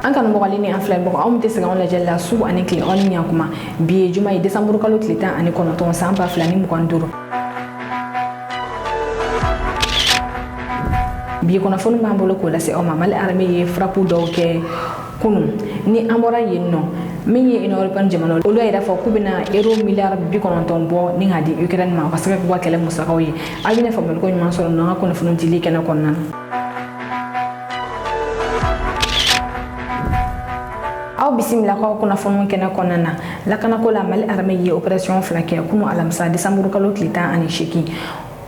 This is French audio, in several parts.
an kan mɔgɔli ni an filɛ bɔ anw tɛ se ka lajɛ la su ani tile ɔni ɲa kuma bi ye juma ye décembre kalo tile 19 san 2025 bi kunnafoni b'an bolo k'o lase aw ma Mali armée ye frappe dɔw kɛ kunu ni an bɔra yen nɔ min ye Union européenne jamana olu yɛrɛ fɔ k'u bɛna euro miliyari 90 bɔ ni k'a di Ukraine ma ka se ka kɛ kɛlɛ musakaw ye a bɛna faamuyali ko ɲuman sɔrɔ n'an ka kunnafoni dili kɛnɛ kɔnɔna na. aw bisimila k'aw kunnafoni kɛnɛ kɔnɔna na lakanako la Mali armée ye opération fila kɛ kunu alamisa décembre kalo tile 18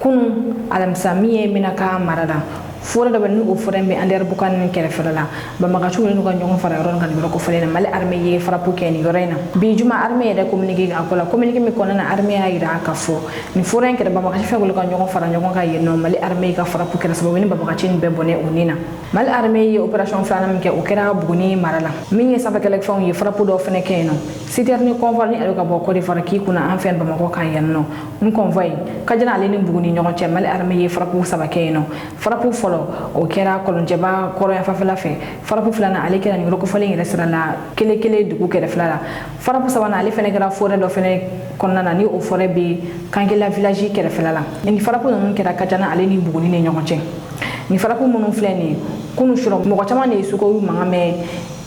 kunu alamisa min ye Minaka mara la fora da bani o fora be ander bukan kɛrɛfɛ la bamagachu ni ka ɲɔgɔn fara yɔrɔ kan yɔrɔ ko falen Mali armée ye frappe kɛ ni yɔrɔ in na bi juma armée yɛrɛ communiqué a ko la communiqué mi kɔnɔna armée ya yira ka fɔ ni fora in kɛrɛ bamagachu fɛ ka ɲɔgɔn fara ɲɔgɔn kan yen nɔ Mali armée ka frappe kɛrɛ sababu ni bamagachu ni bɛ bɔnɛ o ni na Mali armée ye opération filanan min kɛ o kɛra Buguni mara la min ye sanfɛ kɛlɛfɛnw ye frappe dɔ fɛnɛ kɛ yen nɔ citerne convoi ni ale ka bɔ Côte d'Ivoire ki kuna an fɛn Bamako kan yen nɔ un convoi ka jana ale ni Buguni ɲɔgɔn cɛ Mali armée ye frappe saba kɛ yen nɔ frappe fɔlɔ o kɛra Kolonjɛba kɔrɔ yan fanfɛla fɛ frappe filanan ale kɛra ni yɔrɔ kofɔlen yɛrɛ sira la kele dugu kɛrɛfɛ la frappe sabanan ale fɛnɛ kɛra forêt dɔ fɛnɛ kɔnɔna na ni o forêt be Kankela village kɛrɛfɛ la ni frappe ninnu kɛra ka jana ale ni Buguni ni ɲɔgɔn cɛ ni frappe minnu filɛ ni kunu shuro mɔgɔ caman de ye suko mankan mɛ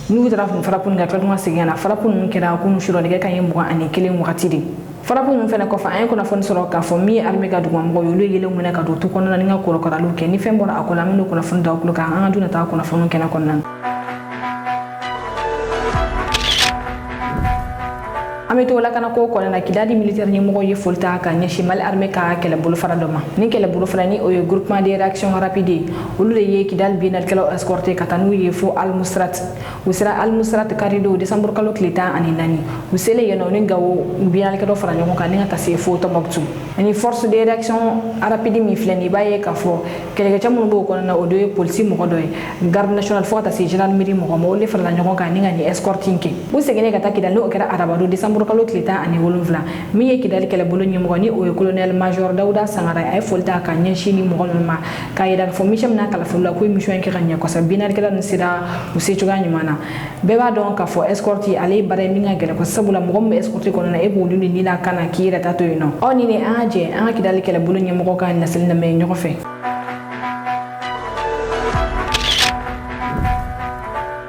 n'u taara frappe ninnu ka tila segin na frappe ninnu kɛra kunu shuro nɛgɛ kan ye 21 wagati de frappe ninnu fɛnɛ kɔfɛ an ye kunnafoni sɔrɔ k'a fɔ min ye armée ka dugumamɔgɔw ye olu ye yelenw minɛ ka don tu kɔnɔna ni ka kɔrɔkaraliw kɛ ni fɛn bɔra a ko la an bɛna kunnafoni d'aw tulo kan an ka dun na taa kunnafoni kɛnɛ kɔnɔna na. an bɛ to lakanako kɔnɔna na Kidali militaire ɲɛmɔgɔ ye foli ta ka ɲɛsin Mali armée ka kɛlɛbolo fara dɔ ma ni kɛlɛbolo fara ni o ye groupement de réaction rapide olu de ye Kidali biennale escorté ka taa n'u ye fo Al Musrat u sera Al Musrat karido décembre kalo tile 14 u selen yen nɔ ni Gawo biennale dɔ fara ɲɔgɔn kan ni ka taa se fo Tombouctou ani force de réaction rapide min filɛ nin i b'a ye k'a fɔ kɛlɛkɛcɛ minnu b'o kɔnɔna na o de ye polisi mɔgɔ dɔ ye garde nationale fo ka taa se gendarmerie mɔgɔ ma olu de farala ɲɔgɔn kan ni ka nin escorting kɛ u seginnen ka taa Kidali n'o kɛra arabado décembre kalo tile 17 min ye Kidali kɛlɛbolo ɲɛmɔgɔ ni o ye colonel major Dawuda Sangara a ye foli ta ka ɲɛsin ni mɔgɔ ninnu ma k'a yira k'a fɔ mission mina kalafili la ko mission kɛ ka ɲɛ kosɛbɛ binarikɛla ninnu sera u se cogoya ɲuman na bɛɛ b'a dɔn k'a fɔ escorte ale ye baara ye min ka gɛlɛn kosɛbɛ sabula mɔgɔ min bɛ escorte kɔnɔna na e b'olu de ni la kana k'i yɛrɛ ta to yen nɔ aw ni an ka jɛ an ka Kidali kɛlɛbolo ɲɛmɔgɔ ka laseli lamɛn ɲɔgɔn fɛ.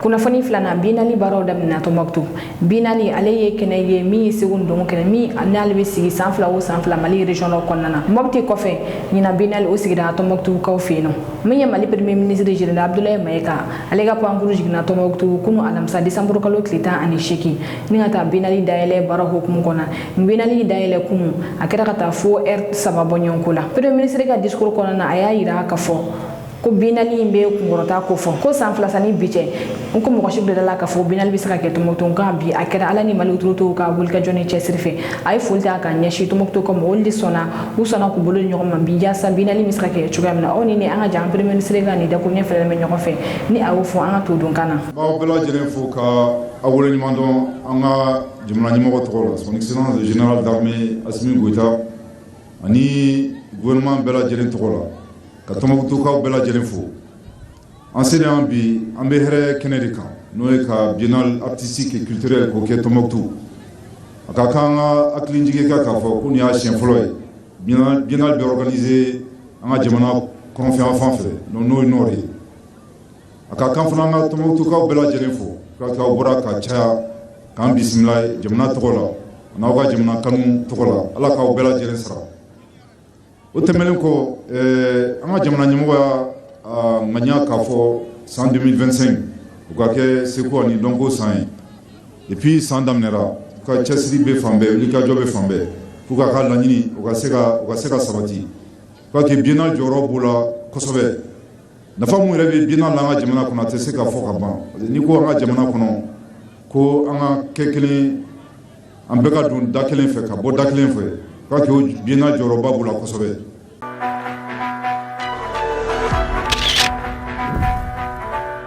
kunnafoni filanan biennale baaraw daminɛna Tombouctou biennale ale ye kɛnɛ ye min ye segu ndongo kɛnɛ min n'ale bɛ sigi san fila o san fila Mali région dɔ kɔnɔna na Mopti kɔfɛ ɲina biennale o sigira Tombouctou kaw fɛ yen nɔ min ye Mali premier ministre général Abdoulaye Mayiga ale ka pankuru jiginna Tombouctou kunu alamisa décembre kalo tile 18 ni ka taa biennale dayɛlɛ baara hukumu kɔnɔ biennale dayɛlɛ kunu a kɛra ka taa fo heure 3 bɔɲɔgɔnko la premier ministre ka discours kɔnɔna na a y'a yira k'a fɔ ko biennale in bɛ kunkɔrɔta ko fɔ ko san fila sani bi cɛ n ko mɔgɔ si bɛ da la k'a fɔ biennale bɛ se ka kɛ Tombouctou nka bi a kɛra Ala ni Mali autorité ka wulikajɔ ni cɛsiri fɛ a ye foli ta ka ɲɛsin Tombouctou ka mɔgɔw de sɔnna u sɔnna k'u bolo di ɲɔgɔn ma bi yaasa biennale bɛ se ka kɛ cogoya min na aw ni ne an ka jan premier ministre ka nin dakuruɲɛ fɛnɛ bɛ ɲɔgɔn fɛ ni a y'o fɔ an ka to don kan na. B'aw bɛɛ lajɛlen fo ka aw waleɲuman dɔn an ka jamana ɲɛmɔgɔ tɔgɔ la son excellence le général d'armée Assimi Goïta ani gouvernement bɛɛ lajɛlen tɔgɔ la ka Tombouctoukaw bɛɛ lajɛlen fo. an sera yan bi an bɛ hɛrɛ kɛnɛ de kan n'o ye ka biennale artistique et culturel k'o kɛ Tombouctou a ka kan an ka hakilijigi kɛ k'a fɔ ko nin y'a siɲɛ fɔlɔ ye biennale bɛ organiser an ka jamana kɔnɔfɛn fan fɛ n'o ye nord ye a ka kan fana an ka Tombouctoukaw bɛɛ lajɛlen fo k'aw bɔra ka caya k'an bisimila jamana tɔgɔ la n'aw ka jamana kanu tɔgɔ la Ala k'aw bɛɛ lajɛlen sara o tɛmɛnen kɔ an ka jamana ɲɛmɔgɔ y'a ŋaniya k'a fɔ san 2025 u ka kɛ seko ani dɔnko san ye et puis san daminɛra u ka cɛsiri bɛ fan bɛɛ wulikajɔ bɛ fan bɛɛ f'u ka ka laɲini u ka se ka sabati parce que biennale jɔyɔrɔ b'o la kosɛbɛ nafa mun yɛrɛ bɛ biennale la an ka jamana kɔnɔ a tɛ se ka fɔ ka ban n'i ko an ka jamana kɔnɔ ko an ka kɛ kelen an bɛɛ ka don da kelen fɛ ka bɔ da kelen fɛ parce que biennale jɔyɔrɔba b'o la kosɛbɛ.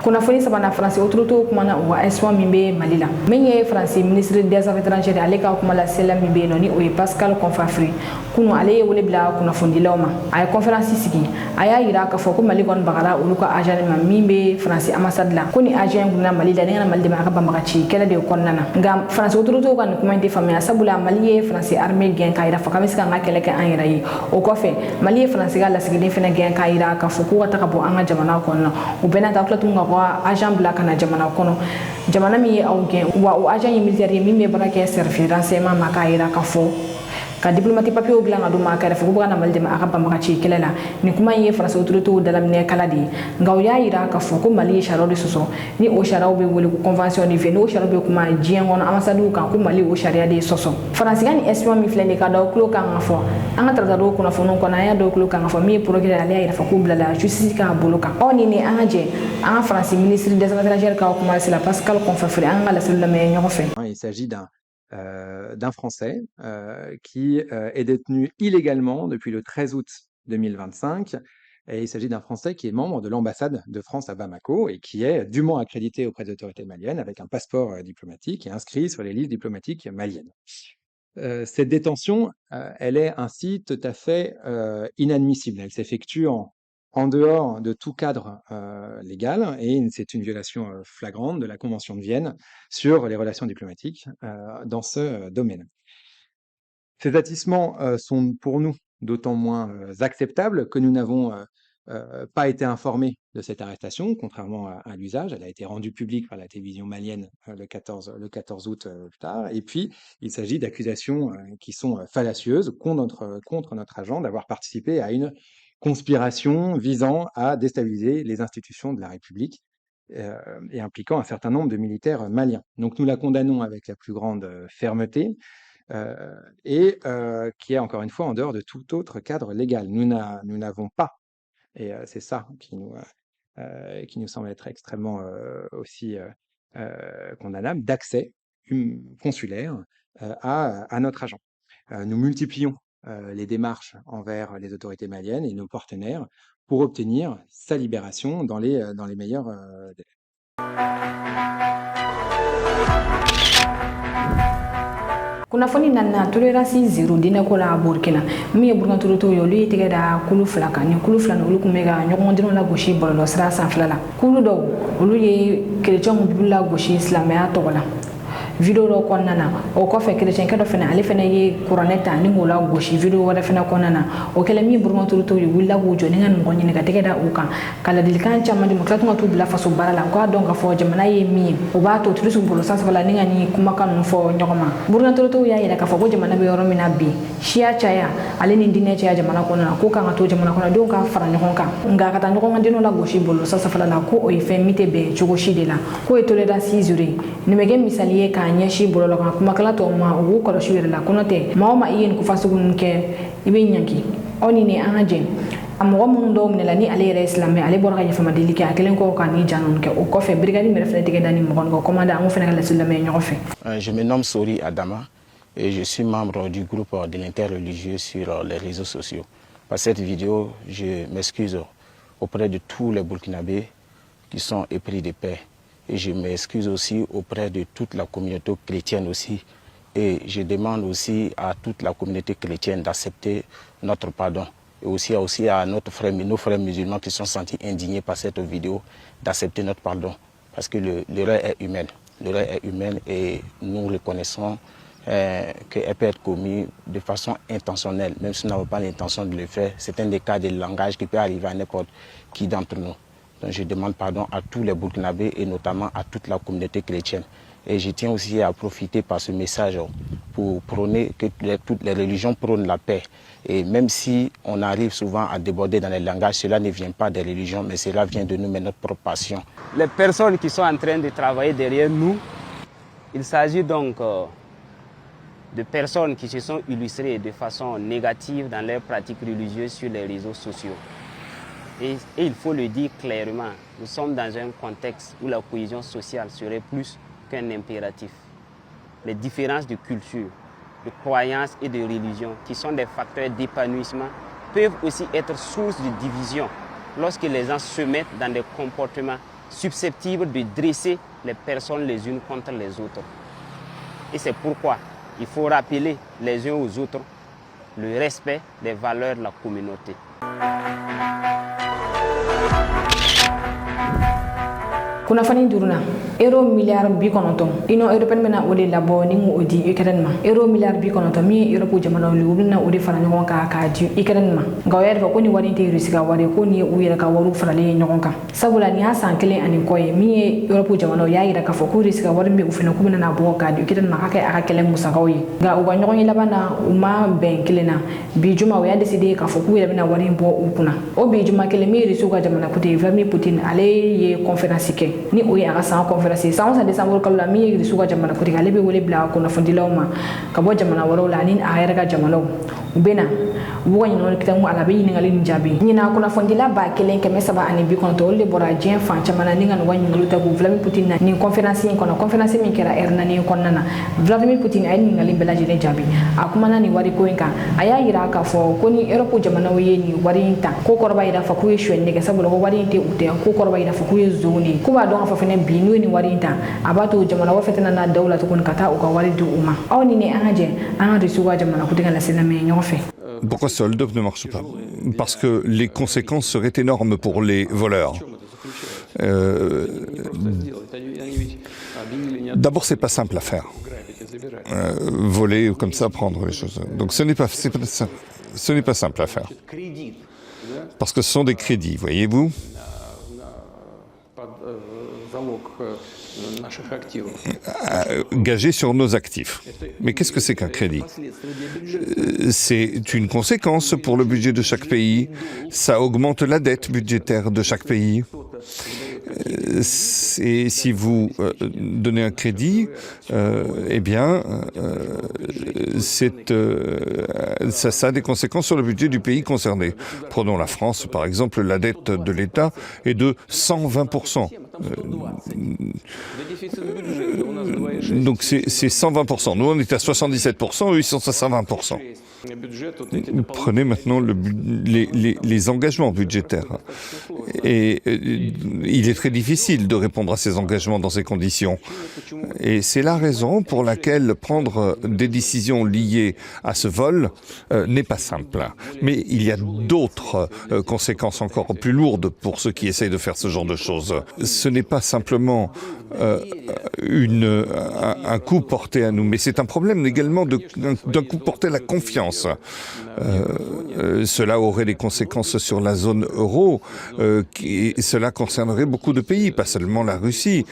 kunnafoni sabanan faransi autorité kumana o espoir min bɛ Mali la min ye faransi ministre des affaires étrangères ale ka kuma la sela min bɛ yen nɔ ni o ye Pascal Confafri kunu ale wole bila kunnafonidilaw ma a ye conférence sigi a y'a yira k'a fɔ ko Mali kɔni bagara olu ka agent ma min bɛ France ambassade la ko ni agent guruna Mali la ni ka Mali dɛmɛ a ka banbagaci kɛlɛ de kɔnɔna na nka France autorités ka nin kuma in tɛ faamuya sabula Mali ye France armée gɛn k'a yira fɔ k'an bɛ se k'an ka kɛlɛ kɛ an yɛrɛ ye o kɔfɛ Mali ye France ka lasigiden fana gɛn k'a yira k'a fɔ k'u ka taga bɔ an ka jamana kɔnɔ o bɛɛ n'a ta tila tuguni ka bɔ agent bila ka na jamana kɔnɔ jamana min ye aw gɛn wa o agent ye militaire ye min bɛ baara kɛ service renseignement ma k'a yira k'a fɔ ka diplomate papier dilan ka d'u ma kɛrɛfɛ ko bɛ ka na Mali dɛmɛ a ka banbagaci kɛlɛ la nin kuma in ye France autorités dalaminɛ kala de ye nka o y'a yira k'a fɔ ko Mali ye sariyaw de sɔsɔ ni o sariyaw bɛ wele ko convention de Vienne n'o sariyaw bɛ kuma diɲɛ kɔnɔ ambassades kan ko Mali o sariya de sɔsɔ France ka ni espion min filɛ nin ye ka da o tulo kan ka fɔ an ka traitadɔw kunnafoniw kɔnɔ an y'a da o tulo kan ka fɔ min ye procureur ale y'a yira fɔ k'u bilala justice k'a bolo kan nin ne an ka jɛ an ka France ministre des affaires étrangères ka kuma sila Pascal Confrère an ka laseli lamɛn ɲɔgɔn fɛ. Il s'agit d'un Français qui est détenu illégalement depuis le 13 août 2025. Et il s'agit d'un Français qui est membre de l'ambassade de France à Bamako et qui est dûment accrédité auprès des autorités maliennes avec un passeport diplomatique et inscrit sur les listes diplomatiques maliennes. Cette détention, elle est ainsi tout à fait inadmissible. Elle s'effectue en dehors de tout cadre légal et c'est une violation flagrante de la Convention de Vienne sur les relations diplomatiques dans ce domaine. Ces agissements sont pour nous d'autant moins acceptables que nous n'avons pas été informés de cette arrestation, contrairement à l'usage. Elle a été rendue publique par la télévision malienne le 14 août plus tard. Et puis, il s'agit d'accusations qui sont fallacieuses contre notre agent d'avoir participé à une conspiration visant à déstabiliser les institutions de la République et impliquant un certain nombre de militaires maliens. Donc nous la condamnons avec la plus grande fermeté et qui est encore une fois en dehors de tout autre cadre légal. Nous n'avons pas, et c'est ça qui nous semble être extrêmement aussi condamnable, d'accès consulaire à notre agent. Nous multiplions les démarches envers les autorités maliennes et nos partenaires pour obtenir sa libération dans les meilleurs délais. kunnafoni nana tolérance zéro dina ko la Burkina mi ye Burkina autorité yo lu tigɛ da kulu fila kan ni kulu fila olu kun bɛ ka ɲɔgɔn dino la gosi bɔlɔlɔ sira sanfɛla la kulu dɔw olu ye chrétien mun bila gosi silamɛya tɔgɔ la video dɔ kɔnɔna na o kɔfɛ chrétienkɛ dɔ fana ale fana ye kuranɛ ta ni k'o la gosi video wɛrɛ fana kɔnɔna na o kɛlen min Burkina autorité ye wulila k'u jɔ ni ka mɔgɔ ɲini ka tɛgɛ da u kan ka ladilikan caman di ma tila tun ka t'u bila faso baara la u k'a dɔn k'a fɔ jamana ye min ye o b'a to turisiw bolo sanfɛ la ni ka ni kumakan ninnu fɔ ɲɔgɔn ma Burkina autorité y'a yira k'a fɔ ko jamana bɛ yɔrɔ min na bi siya caya ale ni diinɛ caya jamana kɔnɔ na k'o kan ka to jamana kɔnɔdenw ka fara ɲɔgɔn kan nka ka taa ɲɔgɔn ka denw la gosi bolo sanfɛ la ko o ye fɛn min tɛ bɛn cogo si de la k'o ye tolérance zéro ye nin bɛ kɛ misali ye k'a ɲɛsin bɔlɔlɔ kan kumakala tɔw ma u b'u kɔlɔsi u yɛrɛ la ko n'o tɛ maa o maa i ye nin kufa sugu ninnu kɛ i bɛ ɲangi aw ni ne an ka jɛ a mɔgɔ minnu dɔw minɛ la ni ale yɛrɛ ye silamɛ ale bɔra ka yafama deli kɛ a kelen kɔ ka ni ja ninnu kɛ o kɔfɛ brigade mɛrɛ fana tɛgɛ da ni mɔgɔ ninnu commandant an ko fana ka laseli lamɛn ɲɔgɔn fɛ. Je me nomme Sori Adama et je suis membre du groupe de l'interreligieux sur les réseaux sociaux. Par cette vidéo, je m'excuse auprès de tous les Burkinabés qui sont épris de paix. Et je m'excuse aussi auprès de toute la communauté chrétienne aussi. Et je demande aussi à toute la communauté chrétienne d'accepter notre pardon. Et aussi à nos frères musulmans qui sont sentis indignés par cette vidéo, d'accepter notre pardon. Parce que l'erreur est humaine. L'erreur est humaine et nous reconnaissons qu'elle peut être commise de façon intentionnelle. Même si nous n'avons pas l'intention de le faire, c'est un des cas de langage qui peut arriver à n'importe qui d'entre nous. Donc je demande pardon à tous les Burkinabés et notamment à toute la communauté chrétienne. Et je tiens aussi à profiter par ce message pour prôner que toutes les religions prônent la paix. Et même si on arrive souvent à déborder dans les langages, cela ne vient pas des religions, mais cela vient de nous, mais notre propre passion. Les personnes qui sont en train de travailler derrière nous, il s'agit donc de personnes qui se sont illustrées de façon négative dans leurs pratiques religieuses sur les réseaux sociaux. Et il faut le dire clairement, nous sommes dans un contexte où la cohésion sociale serait plus qu'un impératif. Les différences de culture, de croyances et de religion, qui sont des facteurs d'épanouissement, peuvent aussi être source de division lorsque les gens se mettent dans des comportements susceptibles de dresser les personnes les unes contre les autres. Et c'est pourquoi il faut rappeler les uns aux autres le respect des valeurs de la communauté. Kunnafoni duruna euro milliard bi kononton ino européenne mena odi labo ni mu odi Ukraine ma euro milliard bi kononton mi Europe jamana li wulna odi fara nyon ka di Ukraine ma ngawer fa ko ni wadi te rusika wadi ko ni uyira ka waru fara le nyon ka sabula ni asan kele ani koy mi Europe jamana ya ira ka fo ko rusika wadi mi ufina ko na bo ka di Ukraine ma ka aka kele musa gawi ga uba nyon ila bana uma ben kele na bi juma wa ya décider ka fo ko ira bina wadi bo ukuna o bi juma kele mi rusuka jamana ko te Vladimir Poutine ale ye conférence ke ni o ya sa conférence sa décembre kala mi risuga jamana ko diga lebe wole bla ko na fondilaw ma ka bo jamana wala la nin a ga jamana ubena wo ni no kitan mu ala be ni ngali ni jabi ni na ko na fondila ba kelen ke mesaba ani bi kon to le bora jen fan jamana ni ngan wani ngulu ta ko Vladimir Putin na ni conférence ko na conférence mi kera erna ni kon nana Vladimir Putin ay ni ngali bela jene jabi akuma na ni wari ko enka aya ira ka fo ko ni Europe jamana wo ye ni wari inta ko korba ira fa ku yeshwe ne ke sabulo ko wari inte ute ko korba ira fa ku yezoni ko ba don fa fene bi no ni wari inta abato jamana wo fetena na dawla to kon kata o ka wari du uma awni ni anje an risuga jamana ko diga la sena me nyofe. Pourquoi Solidov ne marche pas? Parce que les conséquences seraient énormes pour les voleurs. D'abord, c'est pas simple à faire. Voler comme ça, prendre les choses. Donc ce n'est pas simple à faire. Parce que ce sont des crédits, voyez-vous. Gagés sur nos actifs. Mais qu'est-ce que c'est qu'un crédit? C'est une conséquence pour le budget de chaque pays. Ça augmente la dette budgétaire de chaque pays. Et si vous donnez un crédit, eh bien, ça a des conséquences sur le budget du pays concerné. Prenons la France, par exemple, la dette de l'État est de 120%. Donc c'est 120%. Nous, on est à 77%, eux, ils sont à 120%. Prenez maintenant les engagements budgétaires. Et il est très difficile de répondre à ces engagements dans ces conditions. Et c'est la raison pour laquelle prendre des décisions liées à ce vol n'est pas simple. Mais il y a d'autres conséquences encore plus lourdes pour ceux qui essayent de faire ce genre de choses. Ce n'est pas simplement un coup porté à nous, mais c'est un problème également d'un coup porté à la confiance. Cela aurait des conséquences sur la zone euro et cela concernerait beaucoup de pays, pas seulement la Russie.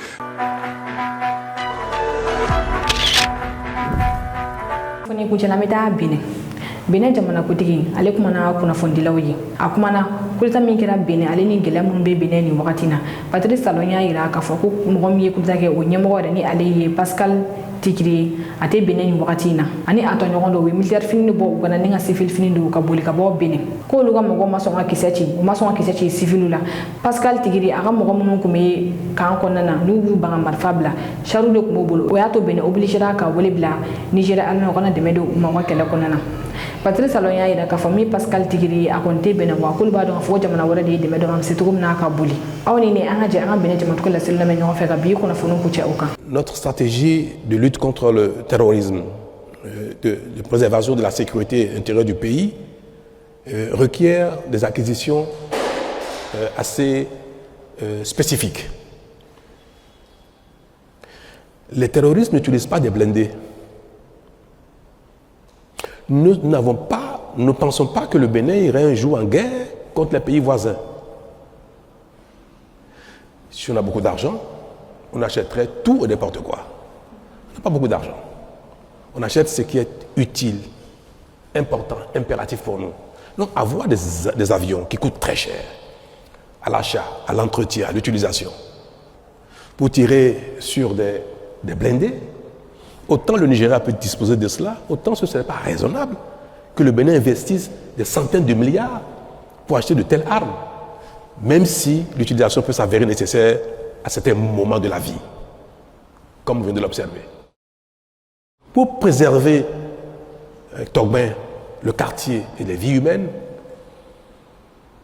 Bene jamana kutigi ale kuma na kuna fondilaw ye akuma na kulita min kera bene ale ni gele mun be bene ni wakatina Patrice Talon ya ira ka fo ko mo mi kulita ke o nyemo ni ale ye Pascal Tikiri ate bene ni wakatina ani ato nyogondo we militaire fini bo gana ninga civil fini do ka boli ka bo bene ko luga mo ma songa kisechi civil la Pascal Tikiri aga mo mun ko me kan konnana nubu banga marfabla charu de ko bolo o ya to bene obligé ka wole bla Nigeria alno kona de medo ma wakela konnana Patrice Talon ya ira ka fami Pascal Tikiri a konte bene wa kulba don fo jamana wala de medo am setugum na ka boli awni ni anga anga bene jamana ko la selna me nyofa ka bi ko na funu ko ci auka. Notre stratégie de lutte contre le terrorisme, de préservation de la sécurité intérieure du pays, requiert des acquisitions assez spécifiques. Les terroristes n'utilisent pas des blindés. Nous ne pensons pas que le Bénin irait un jour en guerre contre les pays voisins. Si on a beaucoup d'argent, on achèterait tout et n'importe quoi. On n'a pas beaucoup d'argent. On achète ce qui est utile, important, impératif pour nous. Donc avoir des avions qui coûtent très cher, à l'achat, à l'entretien, à l'utilisation, pour tirer sur des blindés, autant le Nigeria peut disposer de cela, autant ce ne serait pas raisonnable que le Bénin investisse des centaines de milliards pour acheter de telles armes, même si l'utilisation peut s'avérer nécessaire à certains moments de la vie, comme vous venez de l'observer. Pour préserver Togben, le quartier et les vies humaines,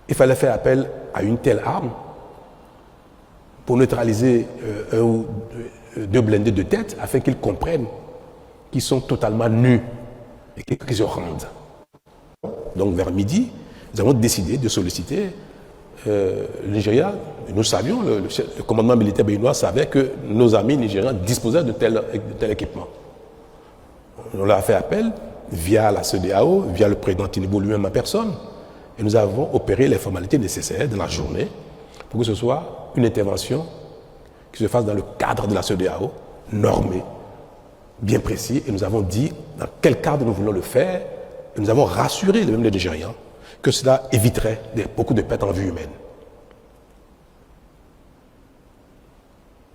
il fallait faire appel à une telle arme pour neutraliser un ou deux blindés de tête afin qu'ils comprennent qu'ils sont totalement nus et qu'ils se rendent. donc vers midi, nous avons décidé de solliciter le Nigeria. Nous savions, le commandement militaire béninois savait que nos amis nigériens disposaient de tel équipement. On leur a fait appel via la CEDEAO, via le président Tinubu lui-même en personne, et nous avons opéré les formalités nécessaires dans la journée pour que ce soit une intervention qui se fasse dans le cadre de la CEDEAO, normée, bien précis, et nous avons dit dans quel cadre nous voulons le faire, et nous avons rassuré même les Nigérians que cela éviterait beaucoup de pertes en vie humaine.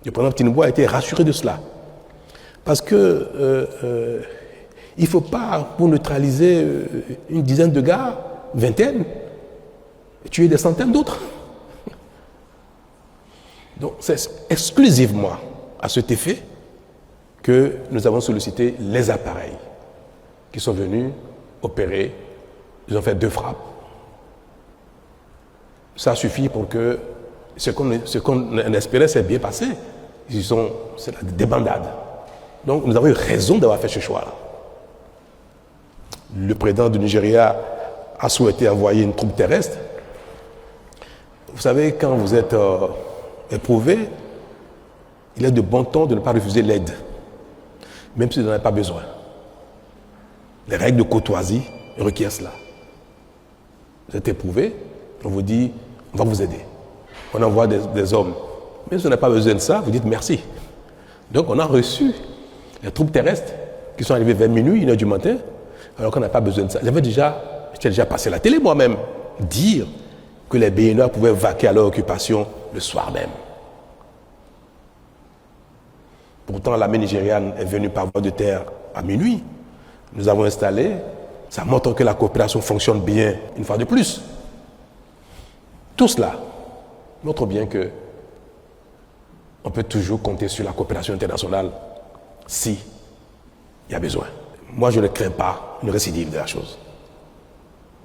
Le président Tinubu a été rassuré de cela. Parce que il ne faut pas, pour neutraliser une dizaine de gars, vingtaine, tuer des centaines d'autres. Donc c'est exclusivement à cet effet que nous avons sollicité les appareils qui sont venus opérer. Ils ont fait 2 frappes. Ça suffit pour que ce qu'on espérait s'est bien passé. C'est la débandade. Donc nous avons eu raison d'avoir fait ce choix-là. Le président du Nigeria a souhaité envoyer une troupe terrestre. Vous savez, quand vous êtes éprouvé, il est de bon ton de ne pas refuser l'aide, même si vous n'en avez pas besoin. Les règles de courtoisie requièrent cela. Vous êtes éprouvé, on vous dit, on va vous aider. On envoie des hommes. Même si vous n'avez pas besoin de ça, vous dites merci. Donc on a reçu les troupes terrestres qui sont arrivées vers minuit, 1h du matin, alors qu'on n'a pas besoin de ça. J'étais déjà passé à la télé moi-même, dire que les Béninois pouvaient vaquer à leur occupation le soir même. Pourtant, l'armée nigériane est venue par voie de terre à minuit. Nous avons installé, ça montre que la coopération fonctionne bien une fois de plus. Tout cela montre bien que on peut toujours compter sur la coopération internationale si il y a besoin. Moi, je ne crains pas une récidive de la chose.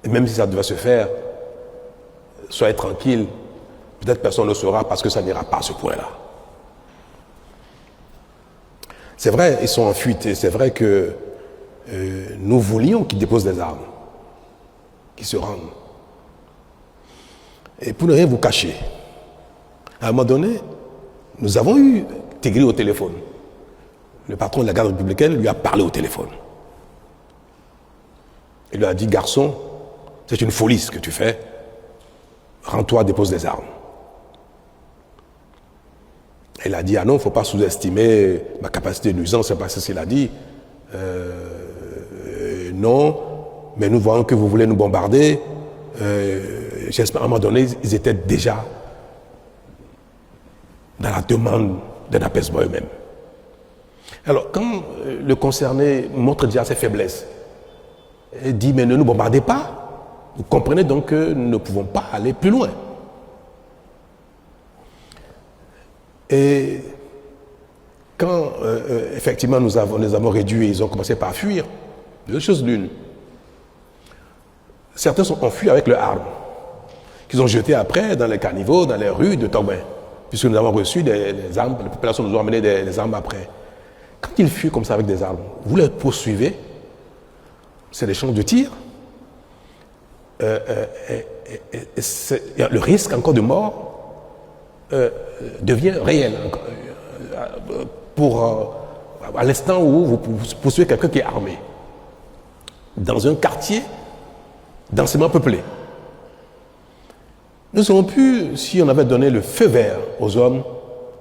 Et même si ça devait se faire, soyez tranquille, peut-être personne ne le saura parce que ça n'ira pas à ce point-là. C'est vrai, ils sont en fuite et c'est vrai que nous voulions qu'ils déposent des armes, qu'ils se rendent. Et pour ne rien vous cacher, à un moment donné, nous avons eu Tigri au téléphone. Le patron de la garde républicaine lui a parlé au téléphone. Il lui a dit, garçon, c'est une folie ce que tu fais. Rends-toi, dépose des armes. Il a dit, ah non, il ne faut pas sous-estimer ma capacité de nuisance, c'est pas ce qu'il a dit. Non, mais nous voyons que vous voulez nous bombarder. J'espère, à un moment donné, ils étaient déjà dans la demande d'un apaisement eux-mêmes. Alors, quand le concerné montre déjà ses faiblesses, il dit, mais ne nous bombardez pas, vous comprenez donc que nous ne pouvons pas aller plus loin. Et quand effectivement nous les avons réduits et ils ont commencé par fuir, 2 choses l'une. Certains sont enfuis avec leurs armes, qu'ils ont jetées après dans les caniveaux, dans les rues de Togben, puisque nous avons reçu des armes, les populations nous ont amené des armes après. Quand ils fuient comme ça avec des armes, vous les poursuivez, c'est des champs de tir, le risque encore de mort devient réel à l'instant où vous poursuivez quelqu'un qui est armé dans un quartier densément peuplé. Nous aurions pu, si on avait donné le feu vert aux hommes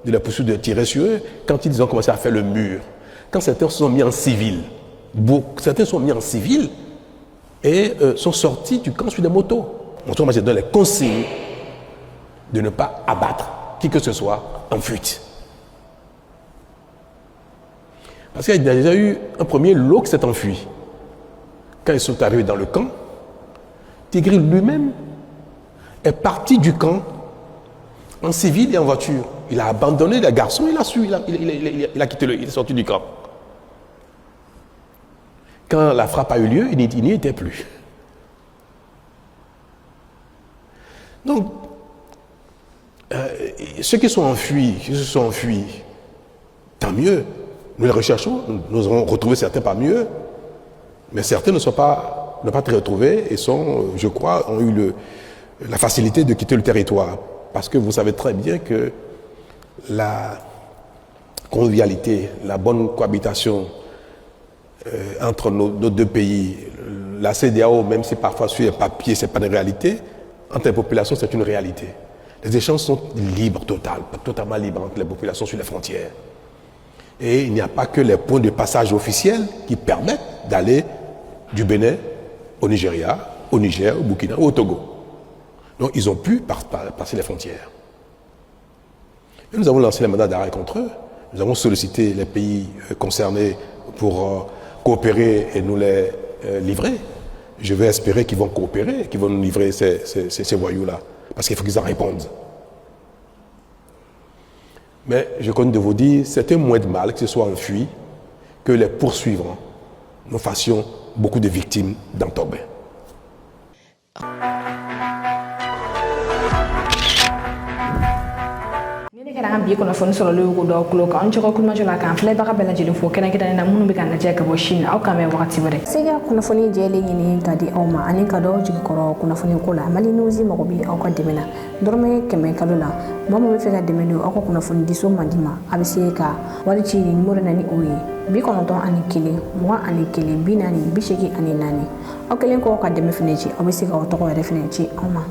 de la poursuite de tirer sur eux, quand ils ont commencé à faire le mur, quand certains se sont mis en civil, certains sont mis en civil et sont sortis du camp sur des motos. Moi, j'ai donné les consignes de ne pas abattre qui que ce soit en fuite. Parce qu'il y a déjà eu un premier lot qui s'est enfui. Quand ils sont arrivés dans le camp, Tigri lui-même est parti du camp en civil et en voiture. Il a abandonné les garçons, il a quitté il est sorti du camp. Quand la frappe a eu lieu, il n'y était plus. Donc, ceux qui se sont enfuis, tant mieux. Nous les recherchons, nous avons retrouvé certains parmi eux, mais certains ne sont pas n'ont pas été retrouvés et je crois, ont eu la facilité de quitter le territoire. Parce que vous savez très bien que la convivialité, la bonne cohabitation entre nos deux pays, la CEDEAO, même si parfois sur les papiers, ce n'est pas une réalité, entre les populations, c'est une réalité. Les échanges sont libres, totalement libres entre les populations sur les frontières. Et il n'y a pas que les points de passage officiels qui permettent d'aller du Bénin au Nigeria, au Niger, au Burkina ou au Togo. Donc ils ont pu passer les frontières. Et nous avons lancé les mandats d'arrêt contre eux. Nous avons sollicité les pays concernés pour coopérer et nous les livrer. Je vais espérer qu'ils vont coopérer, qu'ils vont nous livrer ces voyous-là. Parce qu'il faut qu'ils en répondent. Mais je compte de vous dire, c'était moins de mal que ce soit enfui que les poursuivants. Nous fassions beaucoup de victimes dans Togbe. Kɛra bi kunnafoni sɔrɔli yugu dɔw tulo kan an jɔgɔ kulumajɔ la k'an filɛbaga bɛɛ lajɛlen fo kɛrɛnkɛrɛnnen na minnu bɛ ka lajɛ ka bɔ Chine aw kan bɛn wagati wɛrɛ. Sega kunnafoni jɛlen ɲini ka di aw ma ani ka dɔw jigi kɔrɔ kunnafoni ko la Mali News mago bɛ aw ka dɛmɛ na dɔrɔmɛ 100 kalo la maa min bɛ fɛ ka dɛmɛ don aw ka kunnafoni di so man di ma a bɛ se ka wari ci numéro na ni o ye 91 21 40 80 84 aw kelen kɔ ka dɛmɛ fɛnɛ ci aw bɛ se ka aw tɔgɔ yɛrɛ fɛnɛ ci aw ma.